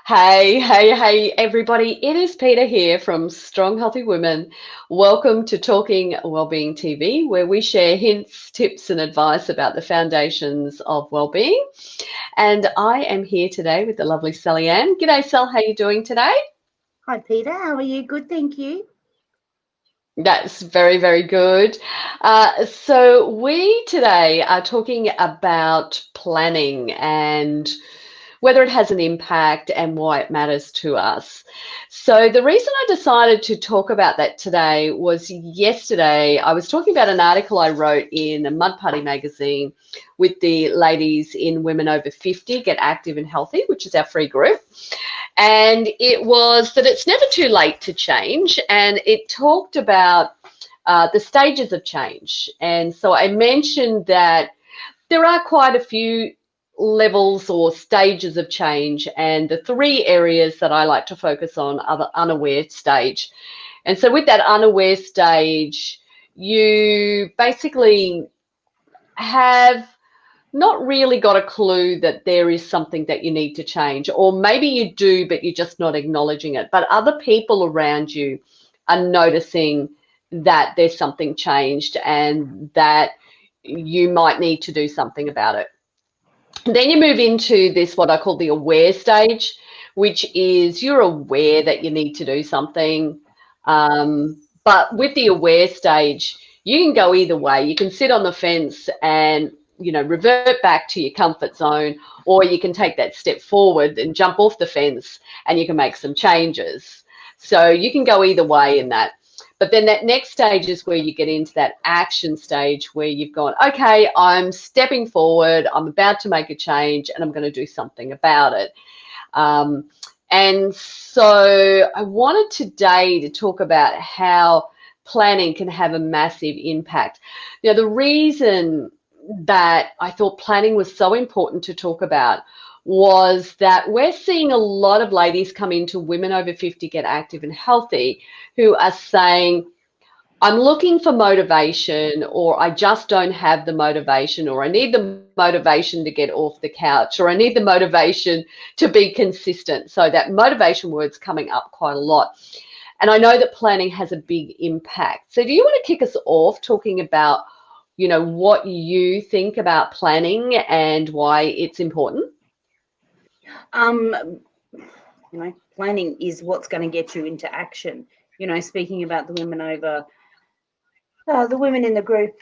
Hey, everybody. It is Peter here from Strong Healthy Women. Welcome to Talking Wellbeing TV, where we share hints, tips, and advice about the foundations of wellbeing. And I am here today with the lovely Sally Ann. G'day, Sal. How are you doing today? Hi, Peter. How are you? Good, thank you. That's very, very good. So we today are talking about planning and whether it has an impact and why it matters to us. So the reason I decided to talk about that today was yesterday I was talking about an article I wrote in a Mud Party magazine with the ladies in Women Over 50 Get Active and Healthy, which is our free group. And it was that it's never too late to change. And it talked about the stages of change. And so I mentioned that there are quite a few levels or stages of change, and the three areas that I like to focus on are the unaware stage. And so with that unaware stage, you basically have not really got a clue that there is something that you need to change, or maybe you do, but you're just not acknowledging it. But other people around you are noticing that there's something changed and that you might need to do something about it. Then you move into this, what I call the aware stage, which is you're aware that you need to do something. But with the aware stage, you can go either way. You can sit on the fence and, revert back to your comfort zone, or you can take that step forward and jump off the fence and you can make some changes. So you can go either way in that. But then that next stage is where you get into that action stage where you've gone, okay, I'm stepping forward, I'm about to make a change, and I'm going to do something about it. And so I wanted today to talk about how planning can have a massive impact. The reason that I thought planning was so important to talk about was that we're seeing a lot of ladies come into Women Over 50 Get Active and Healthy who are saying, I'm looking for motivation, or I just don't have the motivation, or I need the motivation to get off the couch, or I need the motivation to be consistent. So that motivation word's coming up quite a lot. And I know that planning has a big impact. So do you want to kick us off talking about, what you think about planning and why it's important? Planning is what's going to get you into action. Speaking about the women over, the women in the group,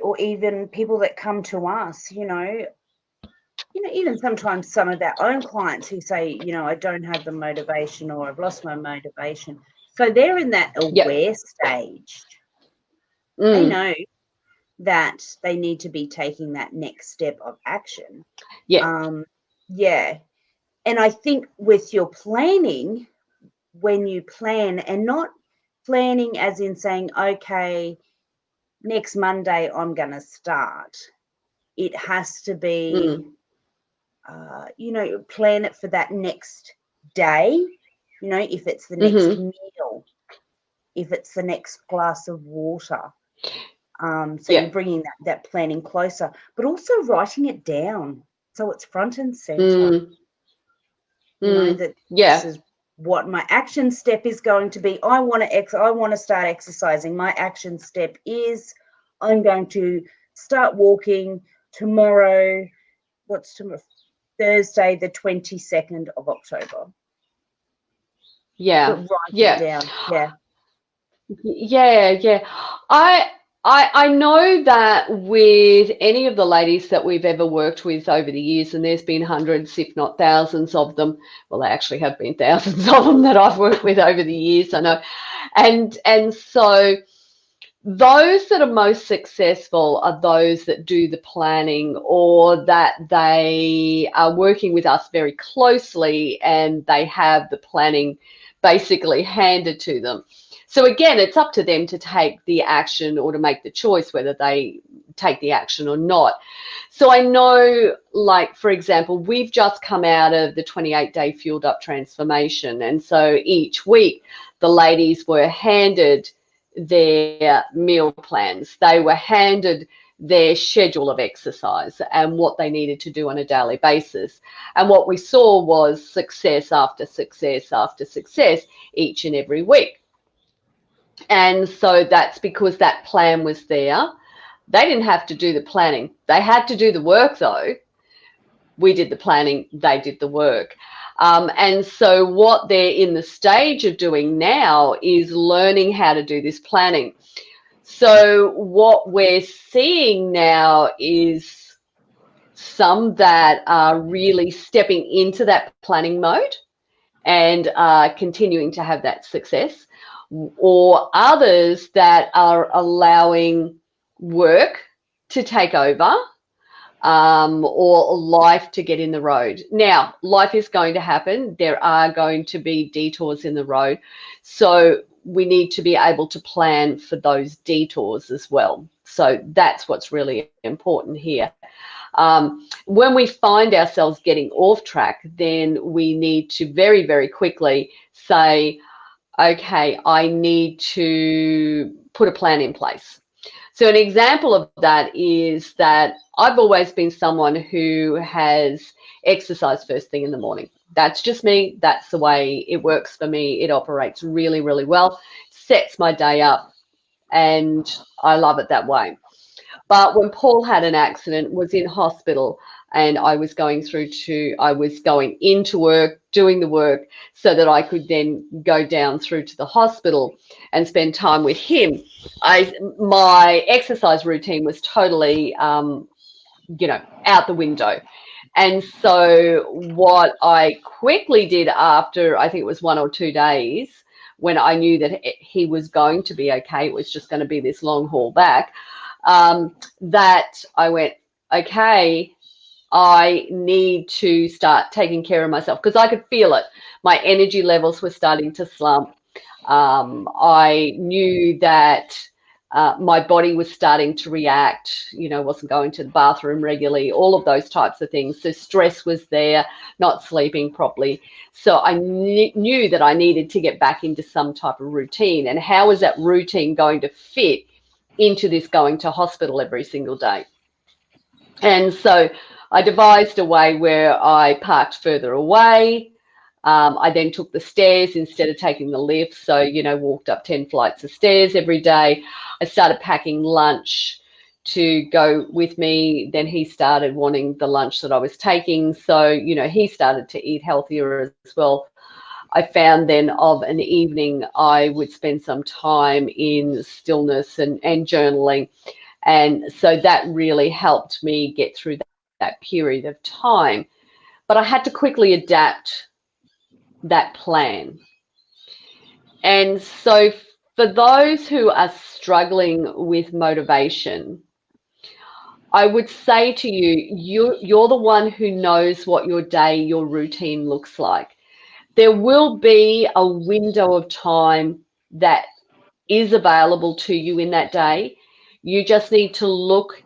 or even people that come to us, even sometimes some of our own clients who say, I don't have the motivation, or I've lost my motivation. So they're in that aware stage. They know that they need to be taking that next step of action. Yeah. And I think with your planning, when you plan, and not planning as in saying, okay, next Monday I'm going to start. It has to be, plan it for that next day, if it's the next meal, if it's the next glass of water. You're bringing that planning closer, but also writing it down so it's front and center. This is what my action step is going to be. I want to start exercising. My action step is I'm going to start walking tomorrow. What's tomorrow? Thursday, the 22nd of October. Yeah. But write it down. Yeah. I know that with any of the ladies that we've ever worked with over the years, and there's been hundreds, if not thousands of them. Well, there actually have been thousands of them that I've worked with over the years, I know. And so those that are most successful are those that do the planning, or that they are working with us very closely and they have the planning basically handed to them. So again, it's up to them to take the action or to make the choice whether they take the action or not. So I know, like, for example, we've just come out of the 28-day Fueled Up transformation. And so each week the ladies were handed their meal plans. They were handed their schedule of exercise and what they needed to do on a daily basis. And what we saw was success after success after success each and every week. And so that's because that plan was there. They didn't have to do the planning. They had to do the work, though. We did the planning, they did the work. And so what they're in the stage of doing now is learning how to do this planning. So what we're seeing now is some that are really stepping into that planning mode and continuing to have that success, or others that are allowing work to take over, or life to get in the road. Now, life is going to happen. There are going to be detours in the road. So we need to be able to plan for those detours as well. So that's what's really important here. When we find ourselves getting off track, then we need to very, very quickly say, okay, I need to put a plan in place. So an example of that is that I've always been someone who has exercised first thing in the morning. That's just me. That's the way it works for me. It operates really, really well, sets my day up, and I love it that way. But when Paul had an accident, was in hospital, and I was going into work, doing the work so that I could then go down through to the hospital and spend time with him. My exercise routine was totally, out the window. And so what I quickly did after, I think it was 1 or 2 days, when I knew that he was going to be okay, it was just going to be this long haul back, that I went, okay, I need to start taking care of myself, because I could feel it. My energy levels were starting to slump. I knew that my body was starting to react, wasn't going to the bathroom regularly, all of those types of things. So stress was there, not sleeping properly. So I knew that I needed to get back into some type of routine. And how is that routine going to fit into this going to hospital every single day? And so I devised a way where I parked further away. I then took the stairs instead of taking the lift. So, walked up 10 flights of stairs every day. I started packing lunch to go with me. Then he started wanting the lunch that I was taking. So, he started to eat healthier as well. I found then of an evening, I would spend some time in stillness and journaling. And so that really helped me get through that period of time. But I had to quickly adapt that plan. And so for those who are struggling with motivation, I would say to you, you're the one who knows what your day, your routine looks like. There will be a window of time that is available to you in that day. You just need to look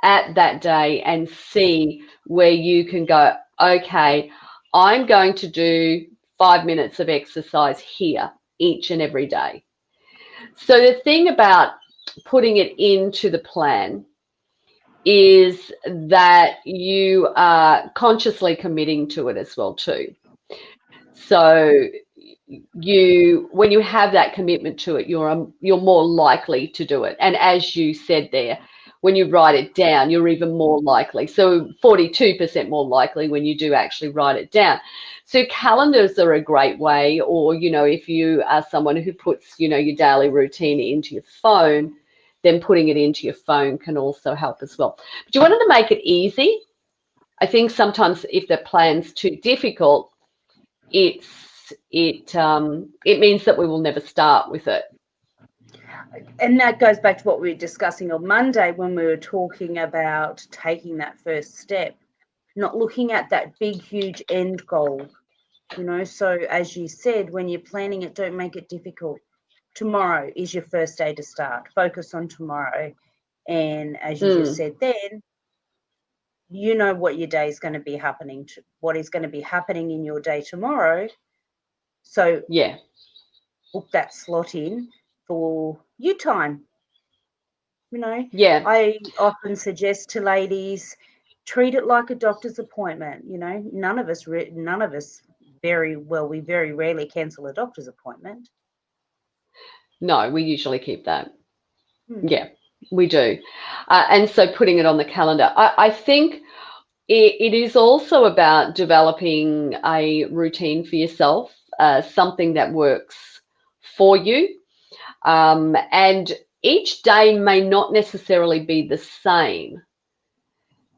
at that day and see where you can go, okay, I'm going to do 5 minutes of exercise here each and every day. So the thing about putting it into the plan is that you are consciously committing to it as well too. So when you have that commitment to it, you're more likely to do it. And as you said there, when you write it down, you're even more likely. So 42% more likely when you do actually write it down. So calendars are a great way, or, if you are someone who puts, your daily routine into your phone, then putting it into your phone can also help as well. But you wanted to make it easy. I think sometimes if the plan's too difficult, it means that we will never start with it. And that goes back to what we were discussing on Monday when we were talking about taking that first step, not looking at that big, huge end goal. So as you said, when you're planning it, don't make it difficult. Tomorrow is your first day to start. Focus on tomorrow. And as you just said then, you know what your day is going to be happening to, what is going to be happening in your day tomorrow. So book that slot in for you time. You know, Yeah. I often suggest to ladies, treat it like a doctor's appointment. You know, none of us very well, we very rarely cancel a doctor's appointment. No, we usually keep that. Hmm. Yeah, we do. And so putting it on the calendar. I think it is also about developing a routine for yourself, something that works for you. And each day may not necessarily be the same.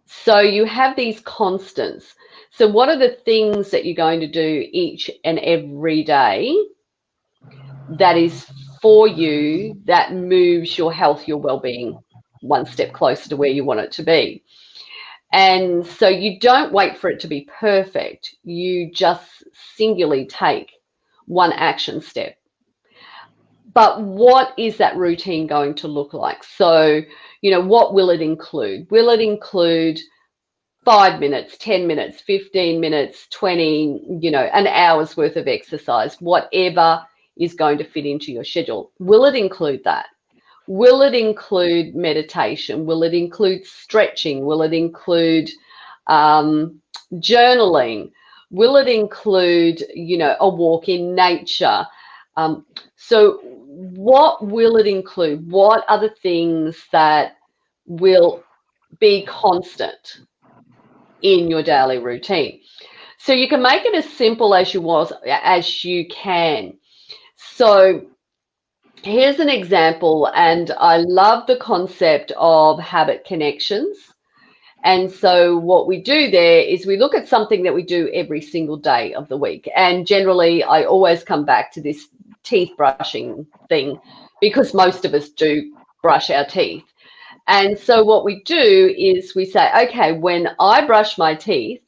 So you have these constants. So what are the things that you're going to do each and every day that is for you, that moves your health, your well-being one step closer to where you want it to be? And so you don't wait for it to be perfect. You just singularly take one action step. But what is that routine going to look like? So, what will it include? Will it include 5 minutes, 10 minutes, 15 minutes, 20, an hour's worth of exercise, whatever is going to fit into your schedule? Will it include that? Will it include meditation? Will it include stretching? Will it include journaling? Will it include, a walk in nature? So what will it include? What are the things that will be constant in your daily routine? So you can make it as simple as you can. So here's an example, and I love the concept of habit connections. And so what we do there is we look at something that we do every single day of the week. And generally, I always come back to this teeth brushing thing because most of us do brush our teeth. And so what we do is we say, okay, when I brush my teeth,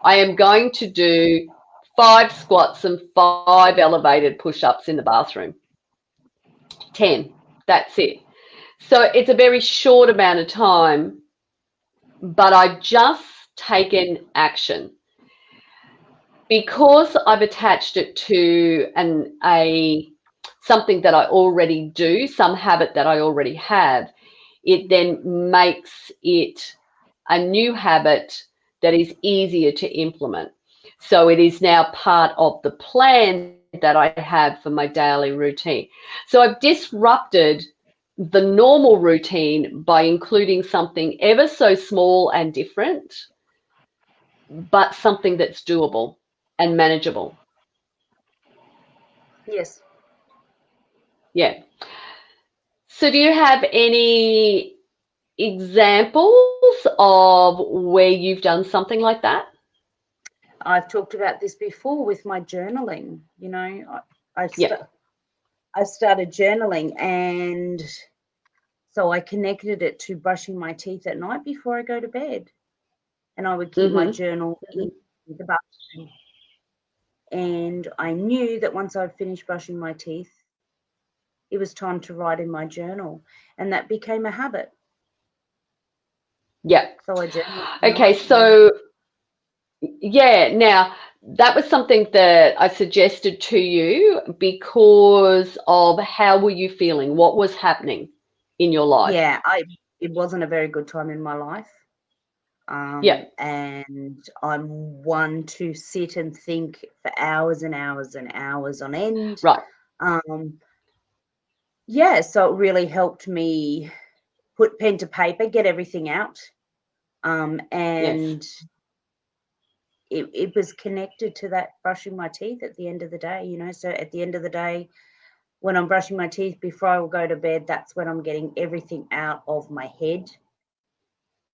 I am going to do 5 squats and 5 elevated push-ups in the bathroom. 10, that's it. So it's a very short amount of time, but I've just taken action. Because I've attached it to something that I already do, some habit that I already have, it then makes it a new habit that is easier to implement. So it is now part of the plan that I have for my daily routine. So I've disrupted the normal routine by including something ever so small and different, but something that's doable and manageable. Yes. Yeah. So do you have any examples of where you've done something like that? I've talked about this before with my journaling. You know, I started journaling, and so I connected it to brushing my teeth at night before I go to bed, and I would keep my Mm-hmm. journal in the bathroom. And I knew that once I'd finished brushing my teeth, it was time to write in my journal, and that became a habit. Yeah. So I journal at Okay, night. so yeah, now that was something that I suggested to you because of how were you feeling? What was happening in your life? Yeah, it wasn't a very good time in my life. Yeah. And I'm one to sit and think for hours and hours and hours on end. Right. Yeah, so it really helped me put pen to paper, get everything out. Yes. And it was connected to that brushing my teeth at the end of the day, you know. So at the end of the day, when I'm brushing my teeth before I will go to bed, that's when I'm getting everything out of my head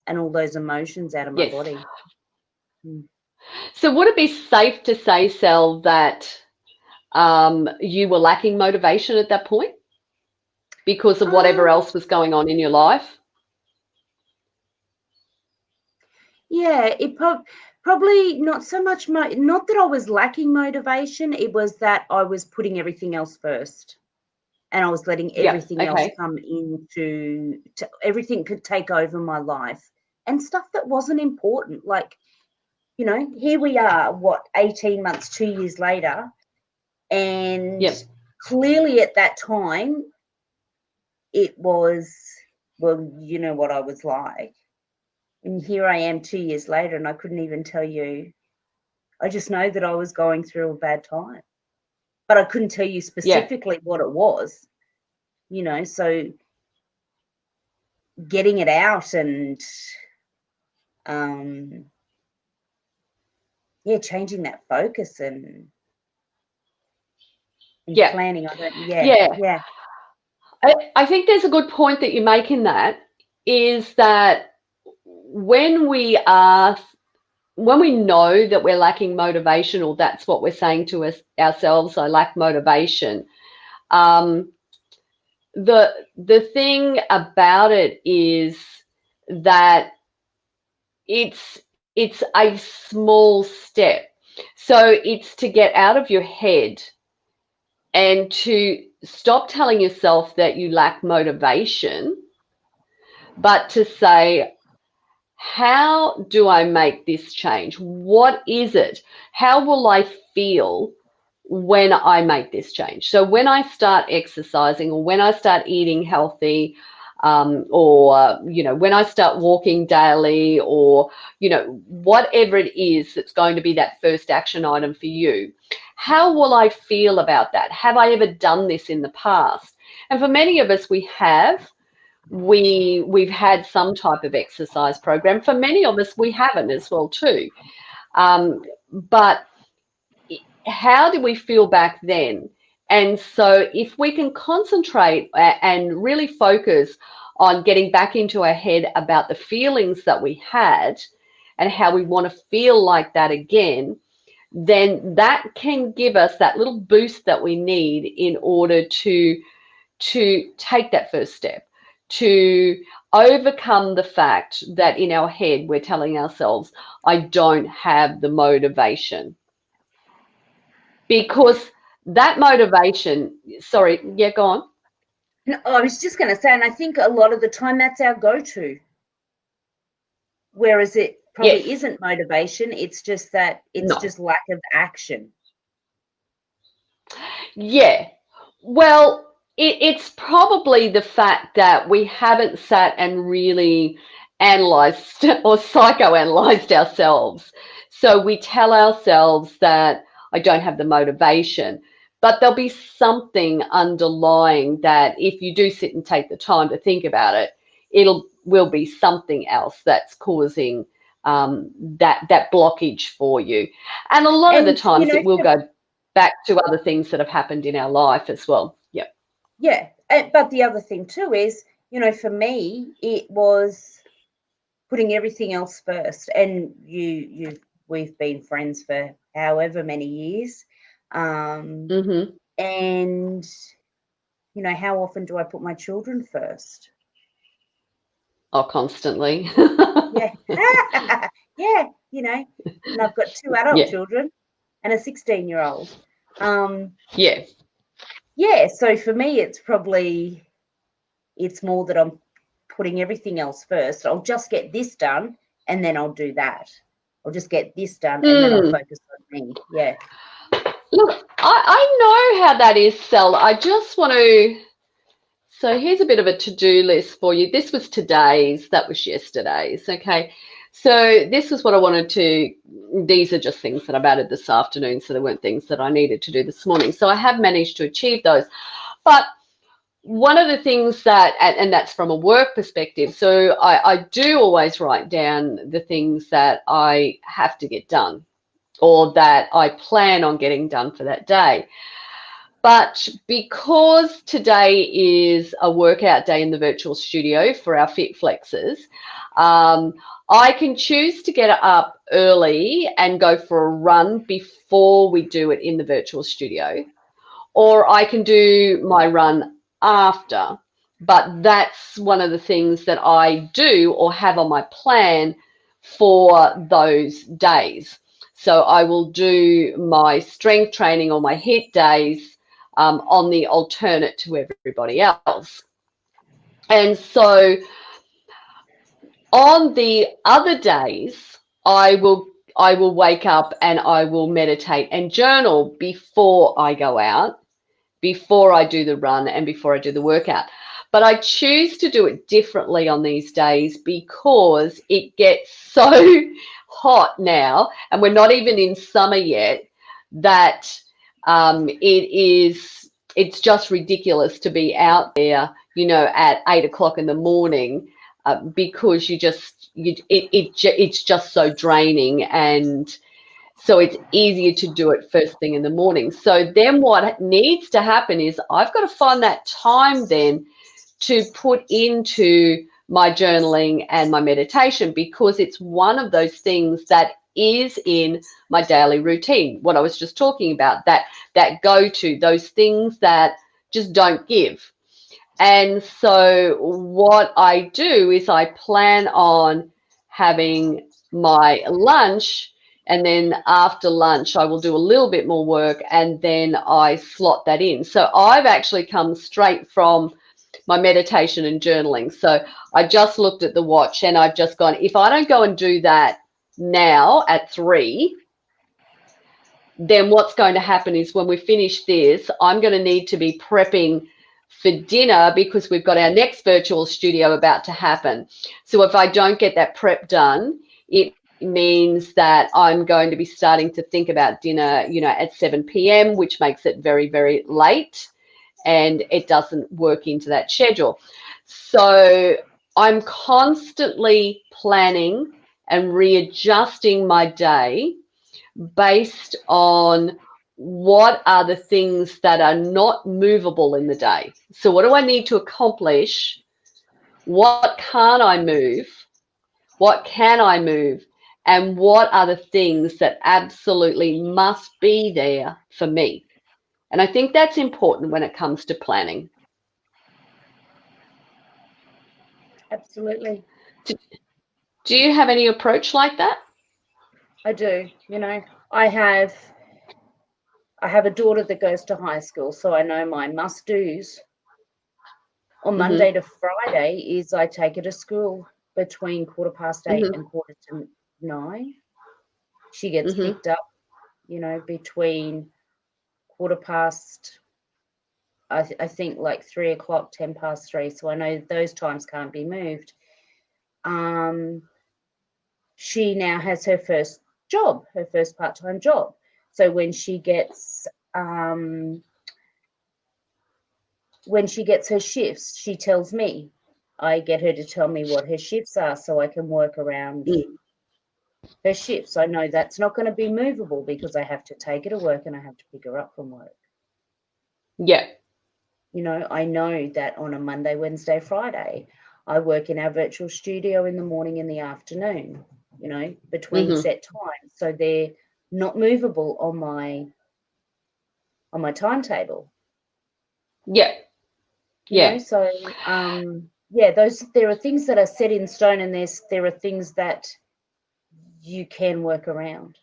and all those emotions out of my Yes. body. Mm. So would it be safe to say, Sel, that you were lacking motivation at that point because of whatever Um, else was going on in your life? Yeah, probably not so much. Not that I was lacking motivation. It was that I was putting everything else first, and I was letting Yeah. everything else Okay. come everything could take over my life, and stuff that wasn't important. Like, you know, here we are, what, 18 months, 2 years later, and Yeah. clearly at that time it was well, you know what I was like. And here I am 2 years later, and I couldn't even tell you. I just know that I was going through a bad time, but I couldn't tell you Yeah. specifically what it was, so getting it out and, um, yeah, changing that focus and Yeah. planning. Yeah. Yeah. I think there's a good point that you make in that, is that when we are when we know that we're lacking motivation, or that's what we're saying to ourselves, I lack motivation. Um, the thing about it is that it's a small step. So it's to get out of your head and to stop telling yourself that you lack motivation, but to say, how do I make this change? What is it? How will I feel when I make this change? So when I start exercising, or when I start eating healthy, or when I start walking daily, or whatever it is that's going to be that first action item for you, how will I feel about that? Have I ever done this in the past? And for many of us, we have. We've had some type of exercise program. For many of us, we haven't as well too. But how did we feel back then? And so if we can concentrate and really focus on getting back into our head about the feelings that we had and how we want to feel like that again, then that can give us that little boost that we need in order to take that first step, to overcome the fact that in our head we're telling ourselves, I don't have the motivation. Because that motivation, sorry, yeah, go on. No, I was just going to say, and I think a lot of the time that's our go-to, whereas it Yes, probably isn't motivation. It's just that it's no, just lack of action. yeah. Well, it's probably the fact that we haven't sat and really analyzed or psychoanalyzed ourselves. So we tell ourselves that I don't have the motivation, but there'll be something underlying that if you do sit and take the time to think about it, it'll will be something else that's causing that blockage for you. And a lot of the And, times it will go back to other things that have happened in our life as well. Yeah. yeah. But the other thing too is, for me, it was putting everything else first. And we've been friends for however many years. Mm-hmm. And, how often do I put my children first? Oh, constantly. Yeah. Yeah, and I've got 2 adult Yeah. children and a 16-year-old. Yeah. Yeah, so for me, it's more that I'm putting everything else first. I'll just get this done and then I'll do that. I'll just get this done and then I'll Mm. focus on me. Yeah. Look, I know how that is, Sel. I just want to. So here's a bit of a to-do list for you. This was today's, that was yesterday's. Okay. So this was what I wanted to. These are just things that I've added this afternoon. So there weren't things that I needed to do this morning. So I have managed to achieve those. But one of the things that, and that's from a work perspective, so I do always write down the things that I have to get done or that I plan on getting done for that day. But because today is a workout day in the virtual studio for our Fit Flexes, I can choose to get up early and go for a run before we do it in the virtual studio, or I can do my run after. But that's one of the things that I do or have on my plan for those days. So I will do my strength training or my HIIT days on the alternate to everybody else. And so on the other days, I will wake up and I will meditate and journal before I go out, before I do the run and before I do the workout. But I choose to do it differently on these days because it gets so hot now, and we're not even in summer yet, that it's just ridiculous to be out there, at 8 o'clock in the morning, because it's just so draining, and so it's easier to do it first thing in the morning. So then what needs to happen is I've got to find that time then to put into my journaling and my meditation, because it's one of those things that is in my daily routine. What I was just talking about, that go to, those things that just don't give. And so what I do is I plan on having my lunch, and then after lunch I will do a little bit more work, and then I slot that in. So I've actually come straight from my meditation and journaling. So I just looked at the watch and I've just gone, if I don't go and do that now at 3, then what's going to happen is when we finish this, I'm going to need to be prepping for dinner, because we've got our next virtual studio about to happen. So if I don't get that prep done, it means that I'm going to be starting to think about dinner, at 7 p.m., which makes it very, very late, and it doesn't work into that schedule. So I'm constantly planning and readjusting my day based on what are the things that are not movable in the day. So what do I need to accomplish? What can't I move? What can I move? And what are the things that absolutely must be there for me? And I think that's important when it comes to planning. Absolutely. Do you have any approach like that? I do. I have a daughter that goes to high school, so I know my must-dos on Monday to Friday is I take her to school between 8:15 and 8:45. She gets picked up, between 8:15, I think, like 3 o'clock, 3:10. So I know those times can't be moved. She now has her first job, her first part-time job. So when she gets her shifts, she tells me. I get her to tell me what her shifts are so I can work around her shifts. I know that's not going to be movable because I have to take her to work and I have to pick her up from work. Yeah. I know that on a Monday, Wednesday, Friday, I work in our virtual studio in the morning and the afternoon, between set times. So they're not movable on my timetable. Yeah. Yeah. So there are things that are set in stone, and there are things that you can work around.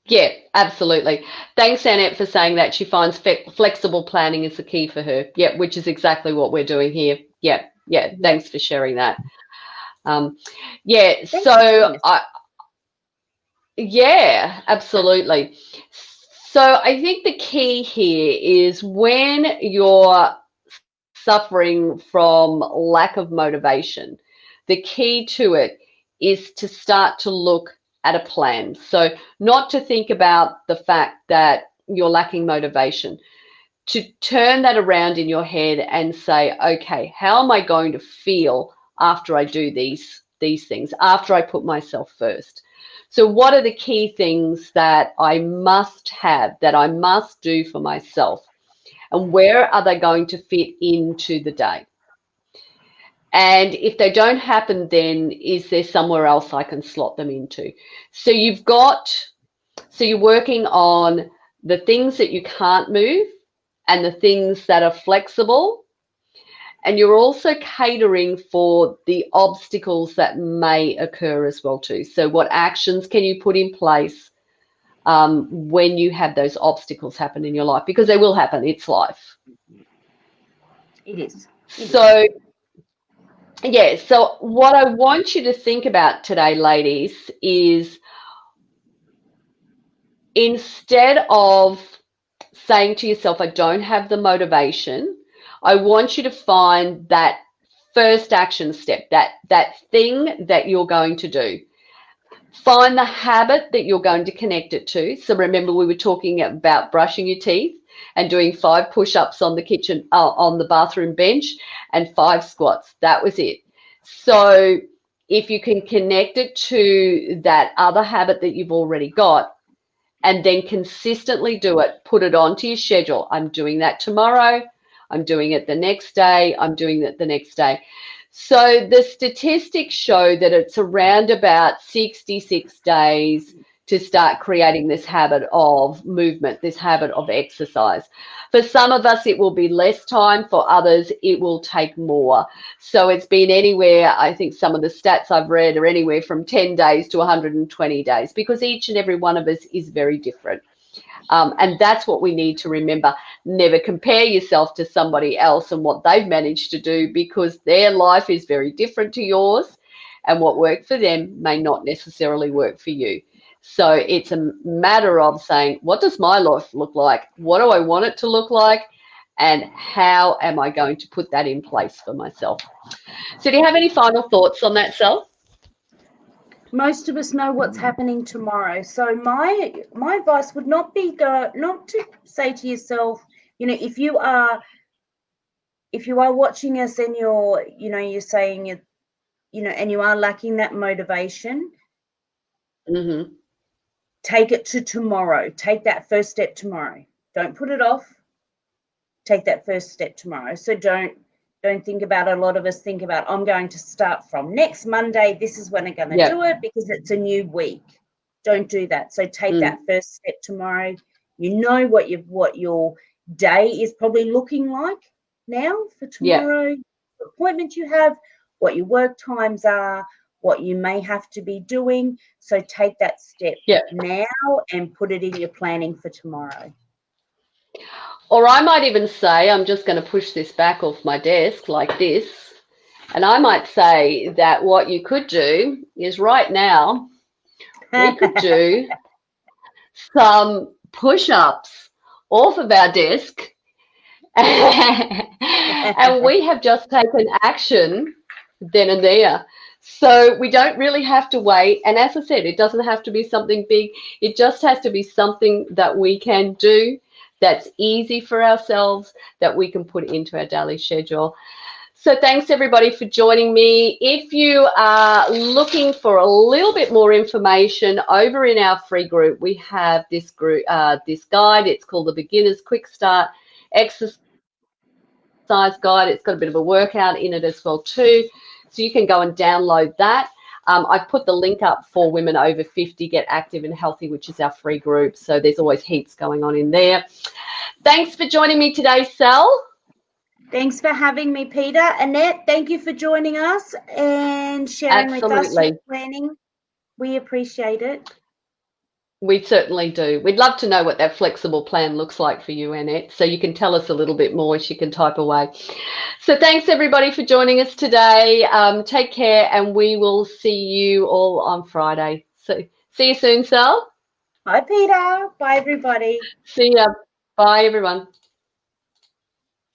Yeah, absolutely. Thanks, Annette, for saying that. She finds flexible planning is the key for her. Yeah, which is exactly what we're doing here. Yeah. Thanks for sharing that. Yeah, absolutely. So I think the key here is when you're suffering from lack of motivation, the key to it is to start to look at a plan. So not to think about the fact that you're lacking motivation, to turn that around in your head and say, okay, how am I going to feel after I do these things, after I put myself first? So what are the key things that I must have, that I must do for myself? And where are they going to fit into the day? And if they don't happen, then is there somewhere else I can slot them into? So you're working on the things that you can't move and the things that are flexible. And you're also catering for the obstacles that may occur as well too. So what actions can you put in place when you have those obstacles happen in your life? Because they will happen. It's life. It is. So what I want you to think about today, ladies, is instead of saying to yourself, I don't have the motivation, I want you to find that first action step, that thing that you're going to do. Find the habit that you're going to connect it to. So remember, we were talking about brushing your teeth and doing 5 push-ups on the kitchen, on the bathroom bench, and 5 squats. That was it. So if you can connect it to that other habit that you've already got, and then consistently do it, put it onto your schedule. I'm doing that tomorrow. I'm doing it the next day. I'm doing it the next day. So the statistics show that it's around about 66 days to start creating this habit of movement, this habit of exercise. For some of us, it will be less time. For others, it will take more. So it's been anywhere, I think some of the stats I've read are anywhere from 10 days to 120 days, because each and every one of us is very different. And that's what we need to remember. Never compare yourself to somebody else and what they've managed to do, because their life is very different to yours, and what worked for them may not necessarily work for you. So it's a matter of saying, what does my life look like? What do I want it to look like? And how am I going to put that in place for myself? So do you have any final thoughts on that, Sel? Most of us know what's happening tomorrow. So my advice would not to say to yourself, if you are watching us and you're saying and you are lacking that motivation, Mm-hmm. take it to tomorrow. Take that first step tomorrow. Don't put it off. Take that first step tomorrow. So don't think about it. A lot of us think about, I'm going to start from next Monday. This is when I'm going to do it because it's a new week. Don't do that. So take that first step tomorrow. You know what your day is probably looking like now for tomorrow, the appointment you have, what your work times are, what you may have to be doing. So take that step now and put it in your planning for tomorrow. Or I might even say, I'm just going to push this back off my desk like this, and I might say that what you could do is right now, we could do some push-ups off of our desk, and we have just taken action then and there. So we don't really have to wait. And as I said, it doesn't have to be something big. It just has to be something that we can do, that's easy for ourselves, that we can put into our daily schedule. So thanks everybody for joining me. If you are looking for a little bit more information, over in our free group, we have this this guide. It's called the Beginner's Quick Start Exercise Guide. It's got a bit of a workout in it as well too. So you can go and download that. I've put the link up for Women Over 50 Get Active and Healthy, which is our free group. So there's always heaps going on in there. Thanks for joining me today, Sel. Thanks for having me, Peter. Annette, thank you for joining us and sharing with us your planning. We appreciate it. We certainly do. We'd love to know what that flexible plan looks like for you, Annette, so you can tell us a little bit more as you can type away. So thanks, everybody, for joining us today. Take care, and we will see you all on Friday. So see you soon, Sel. Bye, Peter. Bye, everybody. See ya. Bye, everyone.